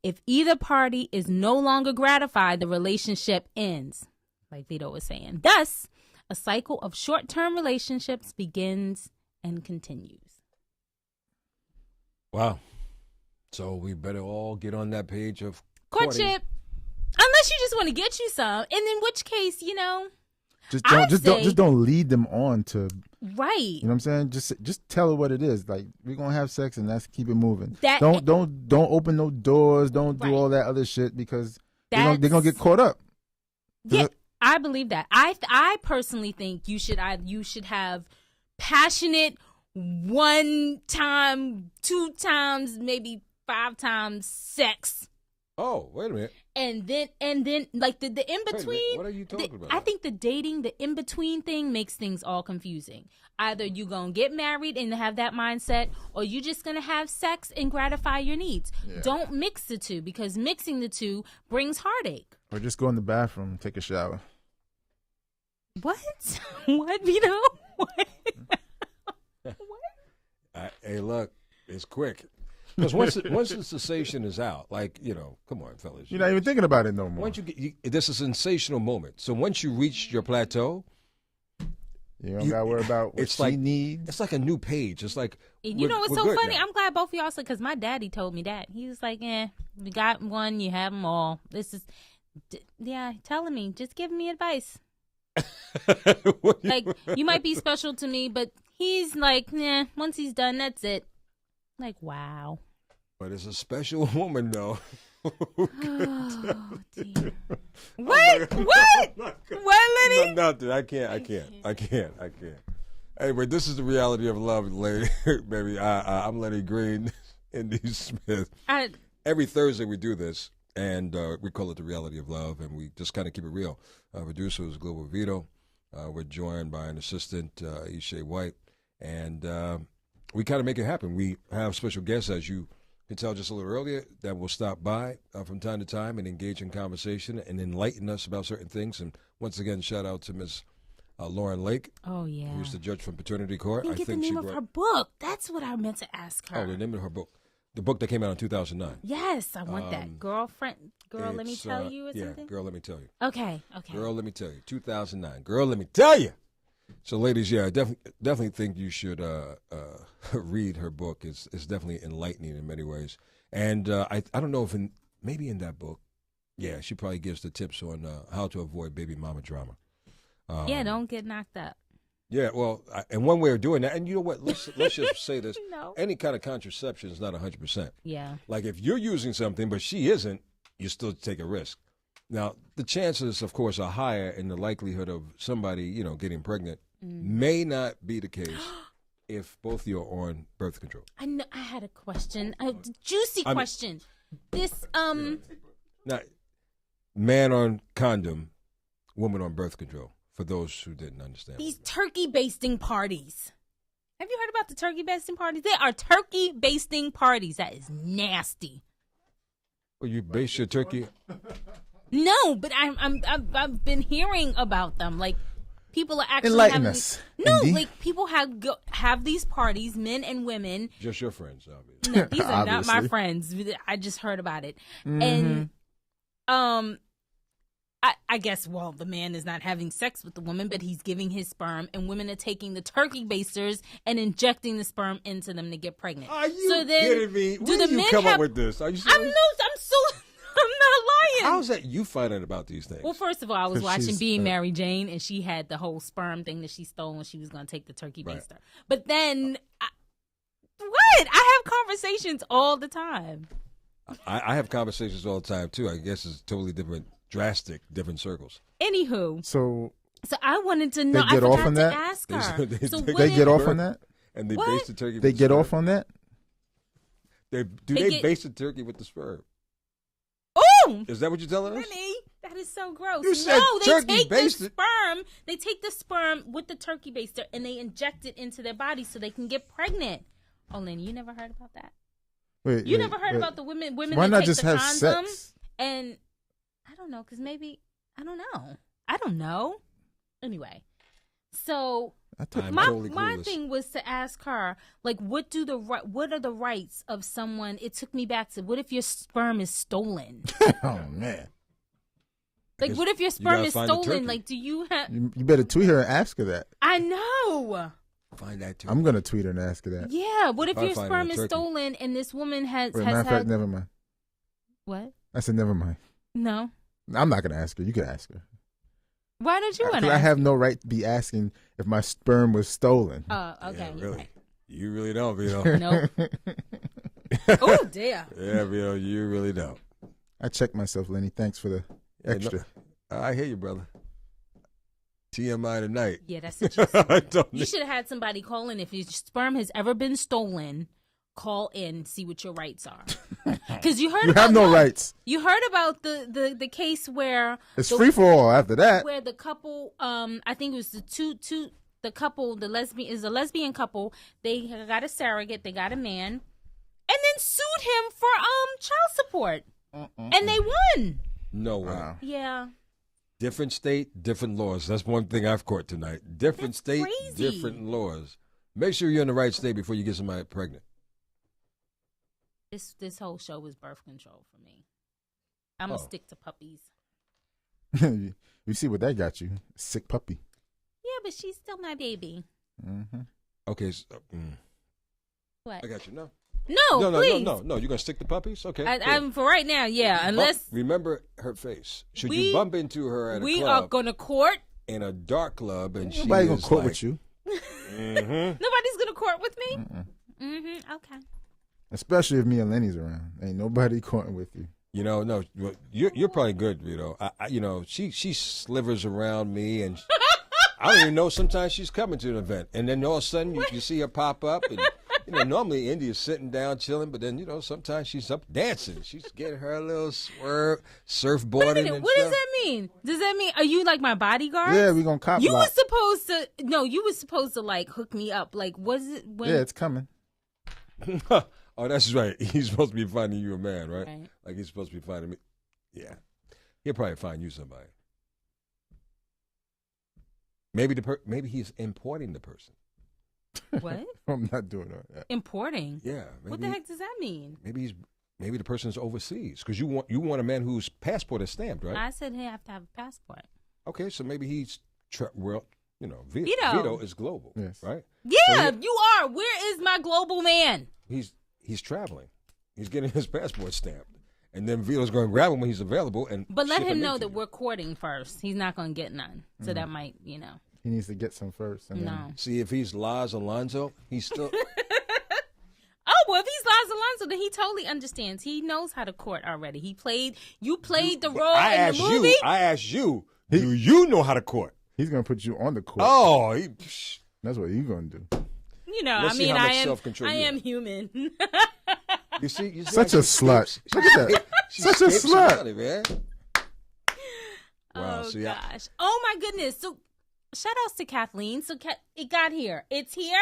If either party is no longer gratified, the relationship ends, like Vito was saying. Thus, a cycle of short-term relationships begins and continues. Wow. So we better all get on that page of courtship. Unless you just want to get you some, and in which case, just don't lead them on to right. You know what I'm saying? Just tell her what it is. Like, we're gonna have sex and let's keep it moving. Don't open no doors. Don't do all that other shit because they're gonna get caught up. Yeah, I believe that. I personally think you should have passionate 1 time, 2 times, maybe 5 times sex. Oh, wait a minute. And then like the in between. What are you talking about? I think the dating, the in between thing makes things all confusing. Either you gonna get married and have that mindset, or you just gonna have sex and gratify your needs. Yeah. Don't mix the two, because mixing the two brings heartache. Or just go in the bathroom and take a shower. What? What, Vito? What? Hey, look, it's quick. Because once the sensation is out, like, come on, fellas. You're not even thinking about it no more. Once this is a sensational moment. So once you reach your plateau, you don't got to worry about what she needs. It's like a new page. It's like, what's so funny? Now. I'm glad both of y'all said, because my daddy told me that. He was like, you got one, you have them all. This is, telling me, just giving me advice. Like, you might be special to me, but he's like, once he's done, that's it. Like, wow. But it's a special woman, though. Oh, dear. What? What, Lenny? No, dude, I can't. Anyway, this is the reality of love, lady. Baby, I'm Lenny Green, Indy Smith. Every Thursday we do this, and we call it the reality of love, and we just kind of keep it real. Our producer is Global Vito. We're joined by an assistant, Ishay White, and we kind of make it happen. We have special guests, as you can tell just a little earlier, that will stop by from time to time and engage in conversation and enlighten us about certain things. And once again, shout out to Ms. Lauren Lake. Oh, yeah. Who's the judge from Paternity Court. I think the name of her book. That's what I meant to ask her. Oh, the name of her book. The book that came out in 2009. Yes, I want that. Girl, let me tell you or something? Yeah, Girl, Let Me Tell You. Okay. Girl, Let Me Tell You. 2009. Girl, Let Me Tell You. So, ladies, I definitely think you should read her book. It's definitely enlightening in many ways. And I don't know if maybe in that book, she probably gives the tips on how to avoid baby mama drama. Don't get knocked up. Yeah, well, and one way of doing that, and you know what? Let's just say this: No. Any kind of contraception is not 100%. Yeah. Like if you're using something but she isn't, you still take a risk. Now, the chances, of course, are higher, and the likelihood of somebody, getting pregnant may not be the case if both of you are on birth control. I know. I had a question, a juicy question. Now, man on condom, woman on birth control. For those who didn't understand. These turkey basting parties. Have you heard about the turkey basting parties? There are turkey basting parties. That is nasty. Well, you baste your turkey? No, but I've been hearing about them. Like, people are actually enlighten us. No, Indy. like people have these parties, men and women. Just your friends, obviously. No, these are not my friends. I just heard about it, and I guess, the man is not having sex with the woman, but he's giving his sperm, and women are taking the turkey basters and injecting the sperm into them to get pregnant. Are you kidding me? When did you come up with this? Are you serious? I'm not lying. How's that you finding about these things? Well, first of all, I was watching Being Mary Jane, and she had the whole sperm thing that she stole when she was going to take the turkey baster. But then, I have conversations all the time. I have conversations all the time, too. I guess it's totally different. Drastic, different circles. Anywho, so I wanted to know. They get I off forgot on to that? ask her. They get off on that, and they baste the turkey. They get off on that. They baste the turkey with the sperm? Oh, is that what you're telling us? Lenny, that is so gross. You said they take the sperm. They take the sperm with the turkey baster and they inject it into their body so they can get pregnant. Oh, Lenny, you never heard about that? You never heard about the women? Why that not take just the have condom sex? And I don't know, because maybe, I don't know. Anyway, so my thing was to ask her, like, what are the rights of someone? It took me back to, what if your sperm is stolen? Oh, man. Like, what if your sperm is stolen? Like, do you have... You better tweet her and ask her that. I know. Find that too. I'm going to tweet her and ask her that. Yeah, what if your sperm is stolen and this woman has matter of fact, never mind. What? I said never mind. No. I'm not going to ask her. You can ask her. Why don't you want to? I have no right to be asking if my sperm was stolen. Oh, okay. Yeah, really. You really don't, Vito. Nope. Oh, dear. Yeah, Vito, you really don't. I checked myself, Lenny. Thanks for the extra. I hear you, brother. TMI tonight. Yeah, that's a juicy one. You should have had somebody call in. If your sperm has ever been stolen, call in, see what your rights are. Because you have no rights. You heard about the case where it's free for all after that. Where the couple, I think it was the couple, the lesbian couple. They got a surrogate, they got a man, and then sued him for child support, and they won. No way. Wow. Yeah. Different state, different laws. That's one thing I've caught tonight. Different state, different laws. Make sure you're in the right state before you get somebody pregnant. This whole show was birth control for me. I'm going to stick to puppies. You see what that got you? Sick puppy. Yeah, but she's still my baby. Mm-hmm. Okay. What? I got you. No. No, please. No. You're going to stick to puppies? Okay. I'm for right now, yeah. Unless. Remember her face. Should you bump into her at a club? We are going to court. In a dark club, and nobody's going to court with you. Nobody's going to court with me? Okay. Especially if me and Lenny's around. Ain't nobody courting with you. No, you're probably good, she slivers around me, and I don't even know sometimes she's coming to an event. And then all of a sudden you see her pop up, and normally Indy is sitting down chilling, but then, sometimes she's up dancing. She's getting her little surfboarding and what does that mean? Does that mean, are you like my bodyguard? Yeah, we're going to cop You were supposed to like hook me up. Like, was it when? Yeah, it's coming. Oh, that's right. He's supposed to be finding you a man, right? Like he's supposed to be finding me. Yeah. He'll probably find you somebody. Maybe he's importing the person. What? I'm not doing that. Importing? Yeah. What the heck does that mean? Maybe the person's overseas because you want a man whose passport is stamped, right? I said he have to have a passport. Okay, so maybe he's Vito is global, right? Yeah, so you are. Where is my global man? He's traveling. He's getting his passport stamped. And then Vito's going to grab him when he's available. But let him know that we're courting first. He's not going to get none. So that might, He needs to get some first. And then... See, if he's Laz Alonso, he's still... Oh, well, if he's Laz Alonso, then he totally understands. He knows how to court already. You played the role in the movie. I asked you, do you know how to court? He's going to put you on the court. Oh. That's what he's going to do. I am human. You see, such a slut. Look at that. Such a slut, man. Wow. Oh gosh. Oh my goodness. So, shout outs to Kathleen. So it got here. It's here.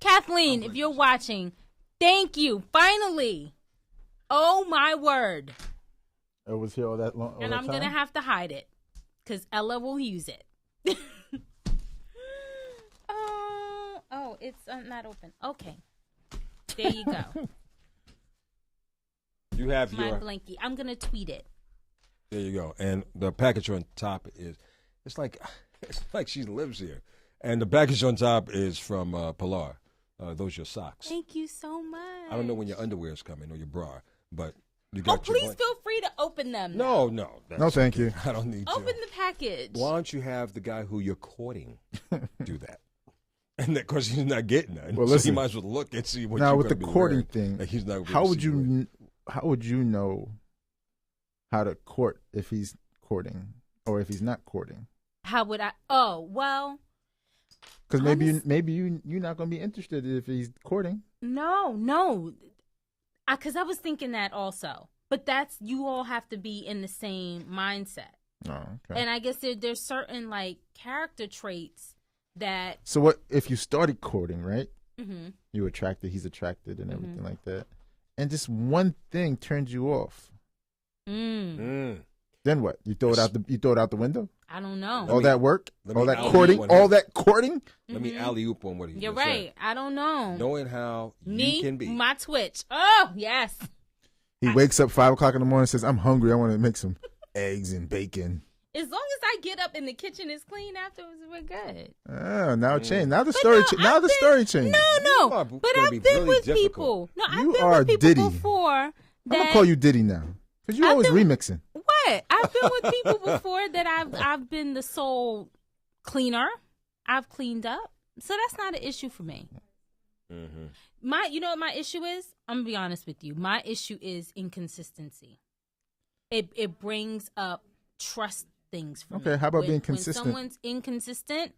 Kathleen, if you're watching, thank you. Finally. Oh my word. It was here all that long. And I'm gonna have to hide it because Ella will use it. Oh, it's not open. Okay. There you go. You have my blankie. I'm going to tweet it. There you go. And the package on top it's like she lives here. And the package on top is from Pilar. Those are your socks. Thank you so much. I don't know when your underwear is coming or your bra, but you got please feel free to open them. No. No, thank you. I don't need to. Open the package. Why don't you have the guy who you're courting do that? And of course he's not getting that. Well, so listen, he might as well look and see what. Now with the courting thing, like he's not. How would you know how to court if he's courting or if he's not courting? How would I? Oh well, because maybe you're not going to be interested if he's courting. No, because I was thinking that also. But you all have to be in the same mindset. Oh, okay. And I guess there's certain like character traits. So what if you started courting, right? Mm-hmm. He's attracted and everything like that, and just one thing turns you off. Then what? You throw it out the window? I don't know. All that work, all that courting. Let me alley-oop on what he. You're right. Said. I don't know. Knowing how you can be. My Twitch. Oh yes. He wakes up 5 o'clock in the morning and says, "I'm hungry. I want to make some eggs and bacon." As long as I get up and the kitchen is clean afterwards, we're good. Now change. Now the story. Now the story changed. No. But I've been with people. No, I've been with people Diddy. before. I'm gonna call you Diddy now because you always remixing. What? I've been with people before that I've been the sole cleaner. I've cleaned up, so that's not an issue for me. Mm-hmm. You know what my issue is? I'm gonna be honest with you. My issue is inconsistency. It brings up trust things for me. Okay, how about being consistent? When someone's inconsistent,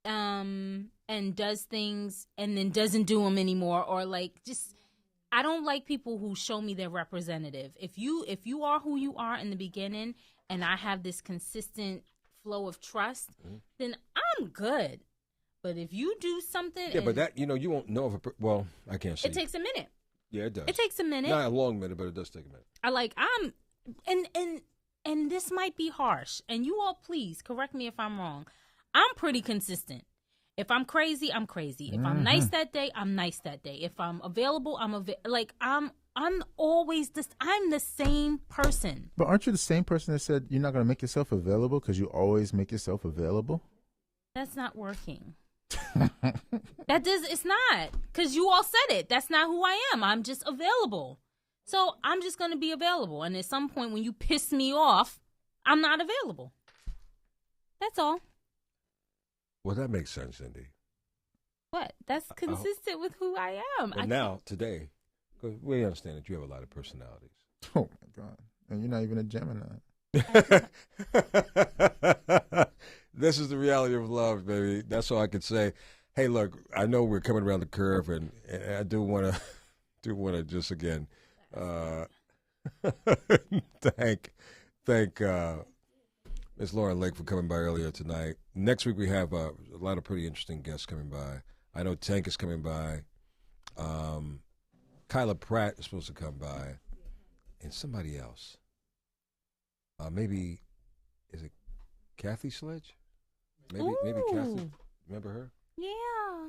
and does things and then doesn't do them anymore, or like just, I don't like people who show me their representative. If you are who you are in the beginning, and I have this consistent flow of trust, then I'm good. But if you do something, but that, you won't know if well, I can't say. It takes a minute. Yeah, it does. It takes a minute. Not a long minute, but it does take a minute. And this might be harsh, and you all please correct me if I'm wrong. I'm pretty consistent. If I'm crazy, I'm crazy. If I'm nice that day, I'm nice that day. If I'm available, I'm always this. I'm the same person. But aren't you the same person that said you're not going to make yourself available because you always make yourself available? That's not working. It's not, because you all said it. That's not who I am. I'm just available. So I'm just going to be available. And at some point when you piss me off, I'm not available. That's all. Well, that makes sense, Indy. What? That's consistent with who I am. Well, now, today, because we understand that you have a lot of personalities. Oh, my God. And you're not even a Gemini. This is the reality of love, baby. That's all I can say. Hey, look, I know we're coming around the curve, and I do want to just again thank Ms. Lauren Lake for coming by earlier tonight. Next week we have a lot of pretty interesting guests coming by. I know Tank is coming by. Kyla Pratt is supposed to come by, and somebody else. Maybe, is it Kathy Sledge? Maybe Kathy. Remember her? Yeah.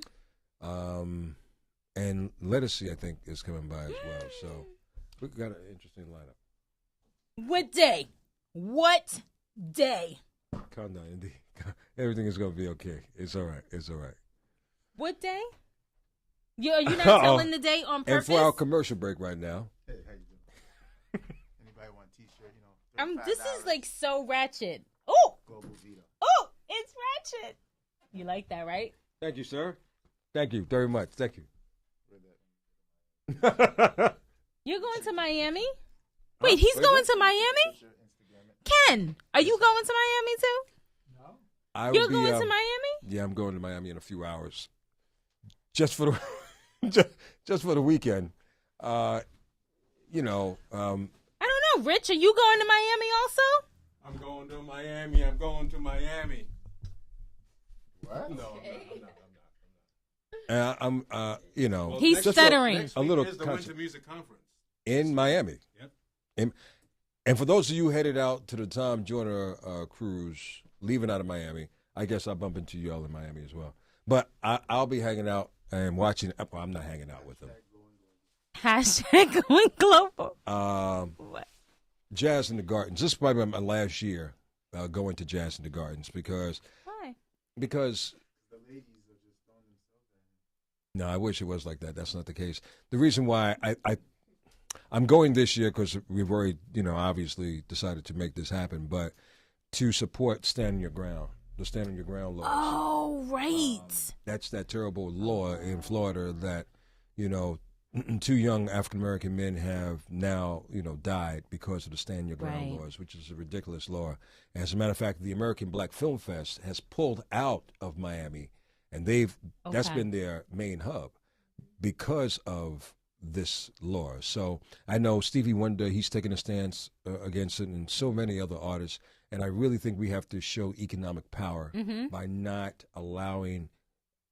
And Lettucey, I think, is coming by as well. So we've got an interesting lineup. What day? What day? Calm down, Indy. Everything is going to be okay. It's all right. It's all right. What day? Are you not telling the day on purpose? And for our commercial break right now. Hey, how you doing? Anybody want a T-shirt? This is like so ratchet. Oh, Global Vito. Oh, it's ratchet. You like that, right? Thank you, sir. Thank you very much. Thank you. You're going to Miami? Wait, he's going to Miami? Ken, are you going to Miami too? No. You're going to Miami? Yeah, I'm going to Miami in a few hours. Just for the just for the weekend. I don't know, Rich, are you going to Miami also? I'm going to Miami. I'm going to Miami. What? No, I'm not. He's stuttering. A little is the Winter Music Conference in Miami. Yep. And for those of you headed out to the Tom Joyner cruise, leaving out of Miami, I guess I'll bump into y'all in Miami as well. But I'll be hanging out and watching. Well, I'm not hanging out with them. Hashtag going global. What? Jazz in the Gardens. This is probably my last year going to Jazz in the Gardens because. Why? Because. The ladies are just throwing themselves No, I wish it was like that. That's not the case. The reason why I'm going this year because we've already, obviously decided to make this happen, but to support Stand Your Ground, the Stand Your Ground laws. Oh, right. That's that terrible law in Florida that, 2 young African-American men have now, died because of the Stand Your Ground laws, which is a ridiculous law. As a matter of fact, the American Black Film Fest has pulled out of Miami, and that's been their main hub because of this law. So I know Stevie Wonder, he's taking a stance against it, and so many other artists. And I really think we have to show economic power by not allowing,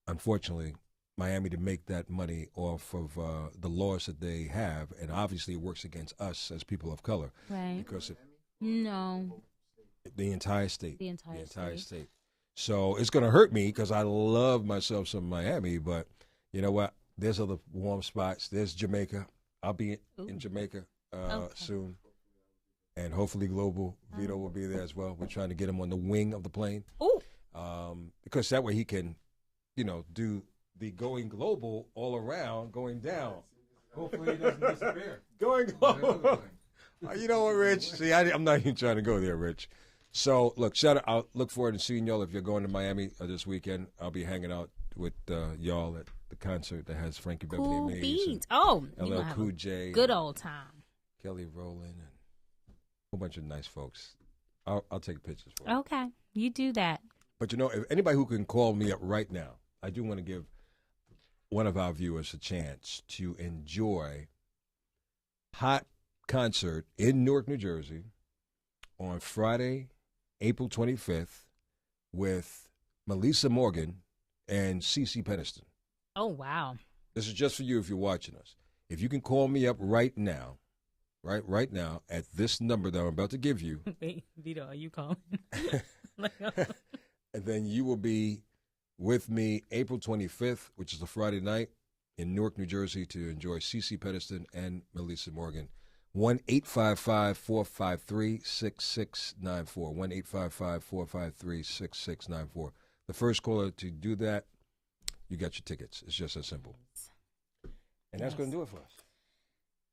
unfortunately, Miami to make that money off of the laws that they have. And obviously it works against us as people of color. Right. Because the entire state. The entire state. So it's going to hurt me because I love myself some Miami, but you know what? There's other warm spots. There's Jamaica. I'll be in Jamaica soon. And hopefully Global Vito will be there as well. We're trying to get him on the wing of the plane. Ooh. Because that way he can, do the going global all around, going down. Hopefully he doesn't disappear. Going global. You know what, Rich? See, I'm not even trying to go there, Rich. So, look, shout out. I'll look forward to seeing y'all if you're going to Miami this weekend. I'll be hanging out with y'all at the concert that has Frankie Beverly and Maze. LL Cool J. Good old time. Kelly Rowland and a whole bunch of nice folks. I'll take pictures for you. Okay, you do that. But if anybody who can call me up right now, I do want to give one of our viewers a chance to enjoy hot concert in Newark, New Jersey on Friday, April 25th with Melissa Morgan and CeCe Peniston. Oh, wow. This is just for you if you're watching us. If you can call me up right now, right now, at this number that I'm about to give you. Wait, Vito, are you calling? And then you will be with me April 25th, which is a Friday night, in Newark, New Jersey, to enjoy CeCe Peniston and Melissa Morgan. 1-855-453-6694. 1-855-453-6694. The first caller to do that, you got your tickets. It's just that simple. And that's going to do it for us.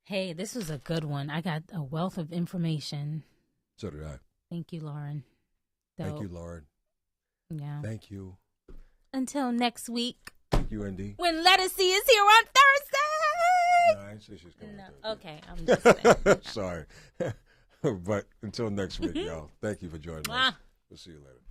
Hey, this was a good one. I got a wealth of information. So did I. Thank you, Lauren. Thank you, Lauren. Yeah. Thank you. Until next week. Thank you, Indy. When Lettucey is here on Thursday. No, I didn't say she's coming on Thursday. Okay, I'm just saying. Sorry. But until next week, y'all. Thank you for joining us. We'll see you later.